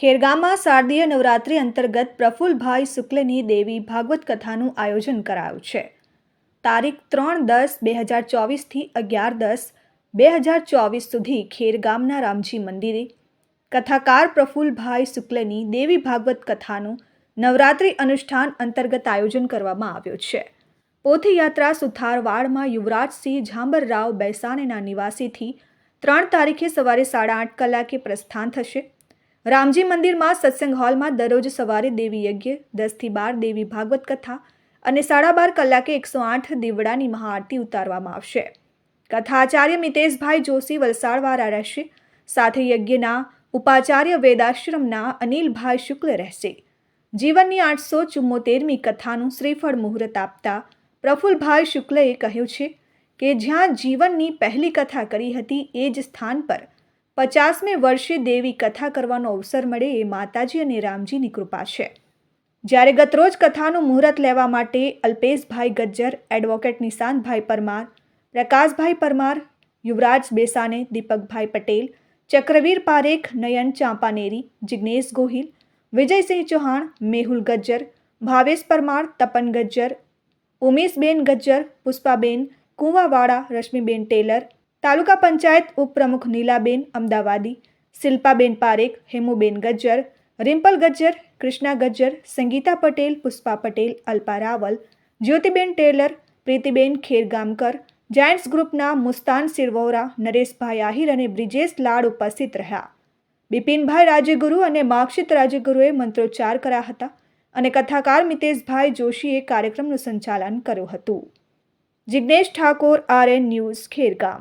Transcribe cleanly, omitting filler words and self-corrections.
ખેરગામમાં શારદીય નવરાત્રિ અંતર્ગત પ્રફુલ્લભાઈ શુક્લની દેવી ભાગવત કથાનું આયોજન કરાયું છે. તારીખ 3-10-2024થી 11-10-2024 સુધી ખેરગામના રામજી મંદિરે કથાકાર પ્રફુલ્લભાઈ શુક્લની દેવી ભાગવત કથાનું નવરાત્રિ અનુષ્ઠાન અંતર્ગત આયોજન કરવામાં આવ્યું છે. પોથીયાત્રા સુથારવાડમાં યુવરાજસિંહ ઝાંબરરાવ બેસાણેના નિવાસીથી 3 તારીખે સવારે 8:30 કલાકે પ્રસ્થાન થશે. રામજી મંદિરમાં સત્સંગ હોલમાં દરરોજ સવારે દેવી યજ્ઞ, 10-12 દેવી ભાગવત કથા અને 12:30 કલાકે 108 દીવડાની મહાઆરતી ઉતારવામાં આવશે. કથાચાર્ય મિતેશભાઈ જોશી વલસાડવાળા રહેશે. સાથે યજ્ઞના ઉપાચાર્ય વેદાશ્રમના અનિલભાઈ શુક્લ રહેશે. જીવનની 874મી કથાનું શ્રીફળ મુહૂર્ત આપતા પ્રફુલ્લભાઈ શુક્લએ કહ્યું છે કે જ્યાં જીવનની પહેલી કથા કરી હતી એ જ સ્થાન પર 50મે વર્ષે દેવી કથા કરવાનો અવસર મળે એ માતાજી અને રામજીની કૃપા છે. જ્યારે ગતરોજ કથાનું મુહૂર્ત લેવા માટે અલ્પેશભાઈ ગજ્જર, એડવોકેટ નિશાંતભાઈ પરમાર, પ્રકાશભાઈ પરમાર, યુવરાજ બેસાને, દીપકભાઈ પટેલ, ચક્રવીર પારેખ, નયન ચાંપાનેરી, જિગ્નેશ ગોહિલ, વિજયસિંહ ચૌહાણ, મેહુલ ગજ્જર, ભાવેશ પરમાર, તપન ગજ્જર, ઉમેશબેન ગજ્જર, પુષ્પાબેન કુંવાવાડા, રશ્મિબેન ટેલર, તાલુકા પંચાયત ઉપપ્રમુખ નીલાબેન અમદાવાદી, શિલ્પાબેન પારેખ, હેમુબેન ગજ્જર, રિમ્પલ ગજ્જર, કૃષ્ણા ગજ્જર, સંગીતા પટેલ, પુષ્પા પટેલ, અલ્પા રાવલ, જ્યોતિબેન ટેલર, પ્રીતિબેન ખેરગામકર, જાયન્ટ્સ ગ્રુપના મુસ્તાન સિરવોરા, નરેશભાઈ આહિર અને બ્રિજેશ લાડ ઉપસ્થિત રહ્યા. બિપિનભાઈ રાજ્યગુરુ અને માક્ષિત રાજ્યગુરુએ મંત્રોચ્ચાર કર્યા હતા અને કથાકાર મિતેશભાઈ જોશીએ કાર્યક્રમનું સંચાલન કર્યું હતું. Jignesh Thakor, RN news, Khergam.